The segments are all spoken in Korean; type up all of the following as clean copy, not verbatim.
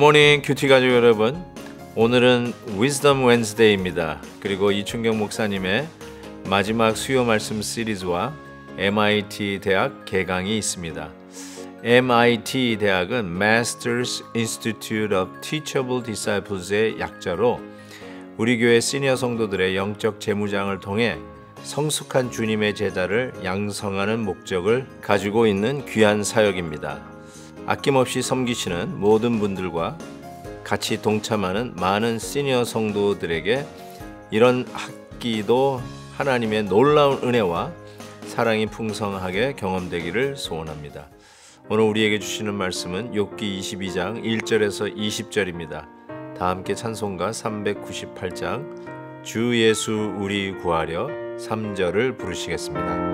굿모닝 큐티 가족 여러분, 오늘은 Wisdom Wednesday입니다. 그리고 이춘경 목사님의 마지막 수요 말씀 시리즈와 MIT 대학 개강이 있습니다. MIT 대학은 Masters Institute of Teachable Disciples의 약자로 우리 교회 시니어 성도들의 영적 재무장을 통해 성숙한 주님의 제자를 양성하는 목적을 가지고 있는 귀한 사역입니다. 아낌없이 섬기시는 모든 분들과 같이 동참하는 많은 시니어 성도들에게 이런 학기도 하나님의 놀라운 은혜와 사랑이 풍성하게 경험되기를 소원합니다. 오늘 우리에게 주시는 말씀은 욥기 22장 1절에서 20절입니다. 다 함께 찬송가 398장 주 예수 우리 구하려 3절을 부르시겠습니다.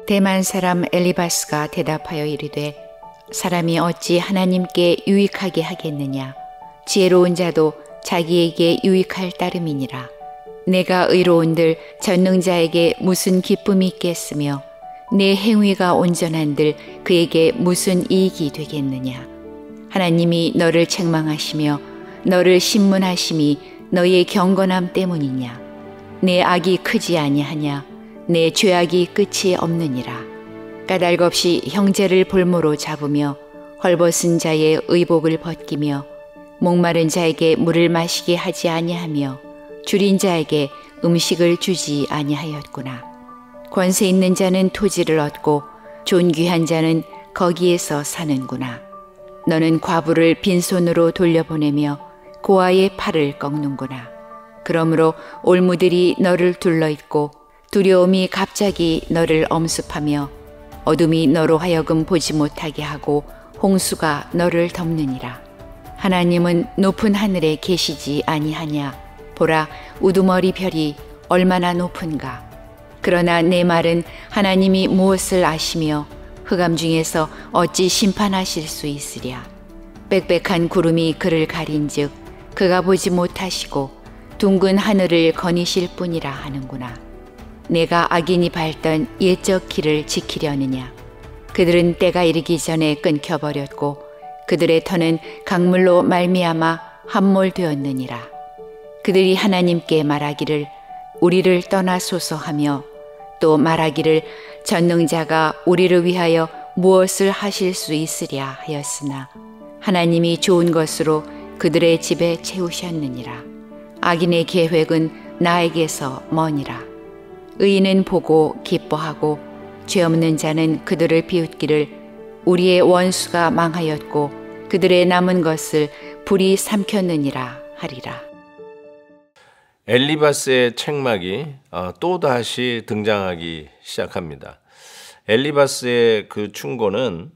대만 사람 엘리바스가 대답하여 이르되 사람이 어찌 하나님께 유익하게 하겠느냐. 지혜로운 자도 자기에게 유익할 따름이니라. 내가 의로운들 전능자에게 무슨 기쁨이 있겠으며 내 행위가 온전한들 그에게 무슨 이익이 되겠느냐. 하나님이 너를 책망하시며 너를 신문하심이 너의 경건함 때문이냐. 내 악이 크지 아니하냐. 내 죄악이 끝이 없느니라. 까닭없이 형제를 볼모로 잡으며 헐벗은 자의 의복을 벗기며 목마른 자에게 물을 마시게 하지 아니하며 줄인 자에게 음식을 주지 아니하였구나. 권세 있는 자는 토지를 얻고 존귀한 자는 거기에서 사는구나. 너는 과부를 빈손으로 돌려보내며 고아의 팔을 꺾는구나. 그러므로 올무들이 너를 둘러있고 두려움이 갑자기 너를 엄습하며 어둠이 너로 하여금 보지 못하게 하고 홍수가 너를 덮느니라. 하나님은 높은 하늘에 계시지 아니하냐. 보라, 우두머리 별이 얼마나 높은가. 그러나 내 말은 하나님이 무엇을 아시며 흑암 중에서 어찌 심판하실 수 있으랴. 빽빽한 구름이 그를 가린즉 그가 보지 못하시고 둥근 하늘을 거니실 뿐이라 하는구나. 내가 악인이 밟던 옛적 길을 지키려느냐. 그들은 때가 이르기 전에 끊겨버렸고 그들의 터는 강물로 말미암아 함몰되었느니라. 그들이 하나님께 말하기를 우리를 떠나소서 하며 또 말하기를 전능자가 우리를 위하여 무엇을 하실 수 있으랴 하였으나 하나님이 좋은 것으로 그들의 집에 채우셨느니라. 악인의 계획은 나에게서 머니라. 의인은 보고 기뻐하고 죄 없는 자는 그들을 비웃기를 우리의 원수가 망하였고 그들의 남은 것을 불이 삼켰느니라 하리라. 엘리바스의 책막이 또다시 등장하기 시작합니다. 엘리바스의 그 충고는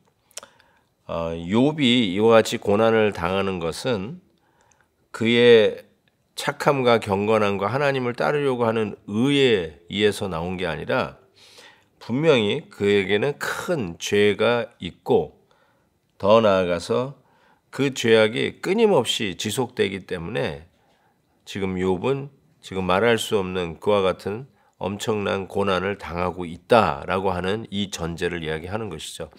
욥이 이와 같이 고난을 당하는 것은 그의 착함과 경건함과 하나님을 따르려고 하는 의에 의해서 나온 게 아니라 분명히 그에게는 큰 죄가 있고 더 나아가서 그 죄악이 끊임없이 지속되기 때문에 지금 욥은 지금 말할 수 없는 그와 같은 엄청난 고난을 당하고 있다라고 하는 이 전제를 이야기하는 것이죠.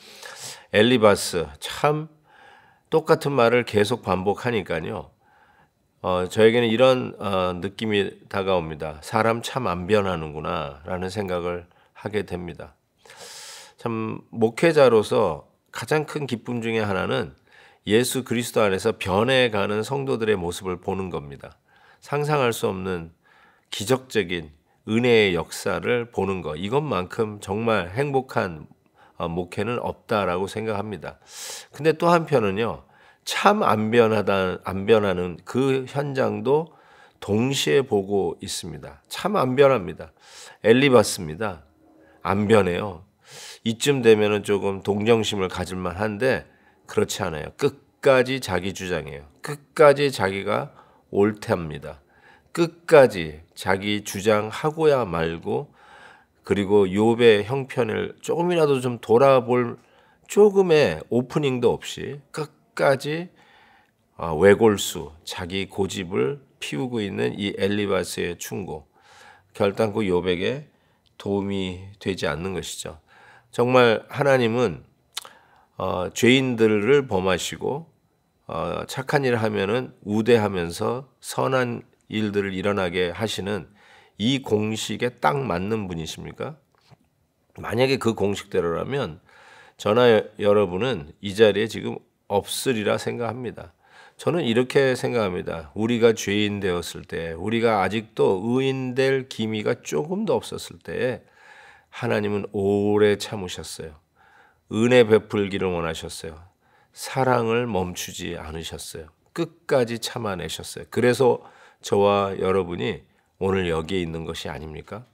엘리바스 참 똑같은 말을 계속 반복하니까요. 저에게는 이런 느낌이 다가옵니다. 사람 참 안 변하는구나 라는 생각을 하게 됩니다. 참 목회자로서 가장 큰 기쁨 중에 하나는 예수 그리스도 안에서 변해가는 성도들의 모습을 보는 겁니다. 상상할 수 없는 기적적인 은혜의 역사를 보는 것, 이것만큼 정말 행복한 목회는 없다라고 생각합니다. 근데 또 한편은요, 참 안 변하는 그 현장도 동시에 보고 있습니다. 참 안 변합니다. 엘리바스입니다. 안 변해요. 이쯤 되면은 조금 동정심을 가질 만한데 그렇지 않아요. 끝까지 자기 주장해요. 끝까지 자기가 옳답니다. 끝까지 자기 주장하고야 말고, 그리고 욥의 형편을 조금이라도 좀 돌아볼 조금의 오프닝도 없이 끝까지 외골수, 자기 고집을 피우고 있는 이 엘리바스의 충고, 결단코 욥에게 도움이 되지 않는 것이죠. 정말 하나님은 죄인들을 범하시고 착한 일을 하면은 우대하면서 선한 일들을 일어나게 하시는 이 공식에 딱 맞는 분이십니까? 만약에 그 공식대로라면 저나 여러분은 이 자리에 지금 없으리라 생각합니다. 저는 이렇게 생각합니다. 우리가 죄인 되었을 때, 우리가 아직도 의인 될 기미가 조금도 없었을 때에 하나님은 오래 참으셨어요. 은혜 베풀기를 원하셨어요. 사랑을 멈추지 않으셨어요. 끝까지 참아내셨어요. 그래서 저와 여러분이 오늘 여기에 있는 것이 아닙니까?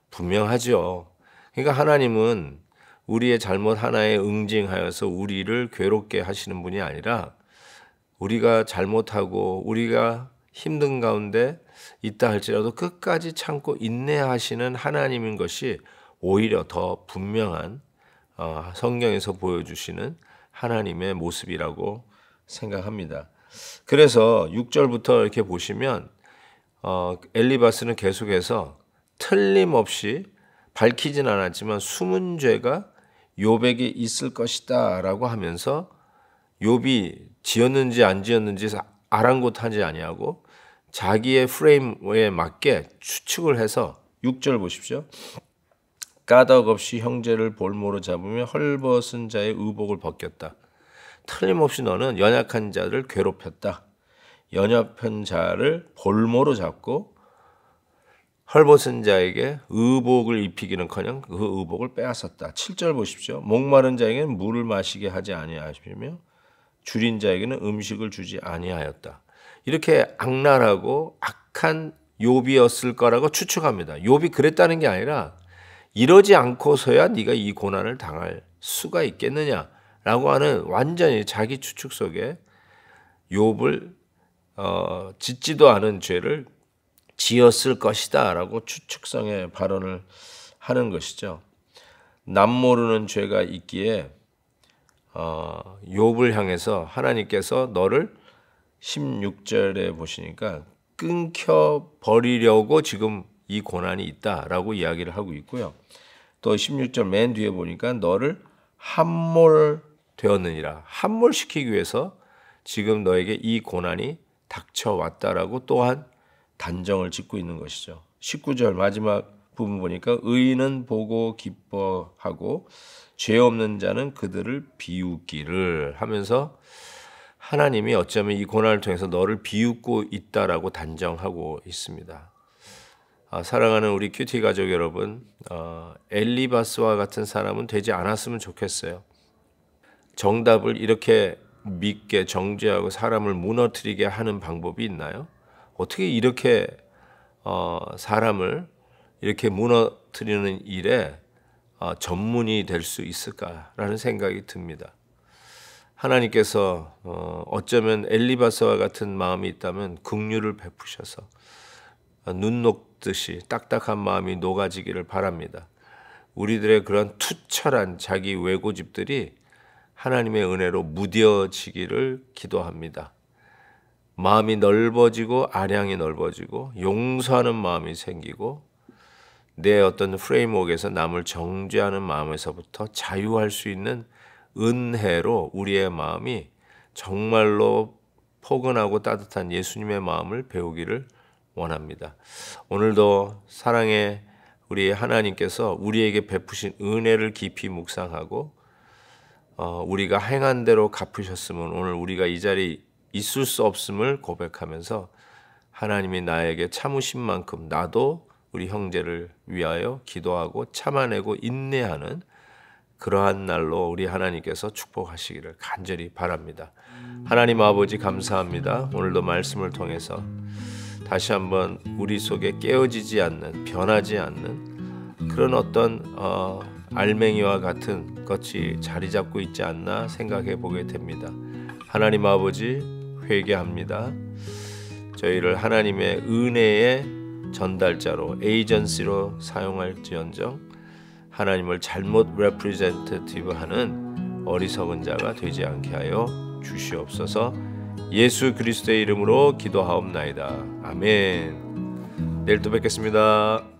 분명하죠. 그러니까 하나님은 우리의 잘못 하나에 응징하여서 우리를 괴롭게 하시는 분이 아니라, 우리가 잘못하고 우리가 힘든 가운데 있다 할지라도 끝까지 참고 인내하시는 하나님인 것이 오히려 더 분명한 성경에서 보여주시는 하나님의 모습이라고 생각합니다. 그래서 6절부터 이렇게 보시면 엘리바스는 계속해서 틀림없이 밝히진 않았지만 숨은 죄가 욥에게 있을 것이다 라고 하면서 욥이 지었는지 안 지었는지 아랑곳하지 아니하고 자기의 프레임에 맞게 추측을 해서 6절 보십시오. 까닭 없이 형제를 볼모로 잡으며 헐벗은 자의 의복을 벗겼다. 틀림없이 너는 연약한 자를 괴롭혔다. 연약한 자를 볼모로 잡고 헐벗은 자에게 의복을 입히기는커녕 그 의복을 빼앗았다. 7절 보십시오. 목마른 자에게는 물을 마시게 하지 아니하시며 줄인 자에게는 음식을 주지 아니하였다. 이렇게 악랄하고 악한 욥이었을 거라고 추측합니다. 욥이 그랬다는 게 아니라 이러지 않고서야 네가 이 고난을 당할 수가 있겠느냐라고 하는 완전히 자기 추측 속에 욥을 짓지도 않은 죄를 지었을 것이다 라고 추측성의 발언을 하는 것이죠. 남모르는 죄가 있기에 욥을 향해서 하나님께서 너를 16절에 보시니까 끊겨버리려고 지금 이 고난이 있다라고 이야기를 하고 있고요. 또 16절 맨 뒤에 보니까 너를 함몰되었느니라. 함몰시키기 위해서 지금 너에게 이 고난이 닥쳐왔다라고 또한 단정을 짓고 있는 것이죠. 19절 마지막 부분 보니까 의인은 보고 기뻐하고 죄 없는 자는 그들을 비웃기를 하면서 하나님이 어쩌면 이 고난을 통해서 너를 비웃고 있다라고 단정하고 있습니다. 사랑하는 우리 큐티 가족 여러분, 엘리바스와 같은 사람은 되지 않았으면 좋겠어요. 정답을 이렇게 믿게 정죄하고 사람을 무너뜨리게 하는 방법이 있나요? 어떻게 이렇게 사람을 이렇게 무너뜨리는 일에 전문이 될 수 있을까라는 생각이 듭니다. 하나님께서 어쩌면 엘리바스와 같은 마음이 있다면 긍휼을 베푸셔서 눈 녹듯이 딱딱한 마음이 녹아지기를 바랍니다. 우리들의 그런 투철한 자기 외고집들이 하나님의 은혜로 무뎌지기를 기도합니다. 마음이 넓어지고 아량이 넓어지고 용서하는 마음이 생기고 내 어떤 프레임워크에서 남을 정죄하는 마음에서부터 자유할 수 있는 은혜로 우리의 마음이 정말로 포근하고 따뜻한 예수님의 마음을 배우기를 원합니다. 오늘도 사랑의 우리 하나님께서 우리에게 베푸신 은혜를 깊이 묵상하고 우리가 행한 대로 갚으셨으면 오늘 우리가 이 자리에 있을 수 없음을 고백하면서 하나님이 나에게 참으신 만큼 나도 우리 형제를 위하여 기도하고 참아내고 인내하는 그러한 날로 우리 하나님께서 축복하시기를 간절히 바랍니다. 하나님 아버지 감사합니다. 오늘도 말씀을 통해서 다시 한번 우리 속에 깨어지지 않는, 변하지 않는 그런 어떤 알맹이와 같은 것이 자리 잡고 있지 않나 생각해 보게 됩니다. 하나님 아버지, 회개합니다. 저희를 하나님의 은혜의 전달자로, 에이전시로 사용할지언정 하나님을 잘못 레프리젠테티브 하는 어리석은 자가 되지 않게 하여 주시옵소서. 예수 그리스도의 이름으로 기도하옵나이다. 아멘. 내일 또 뵙겠습니다.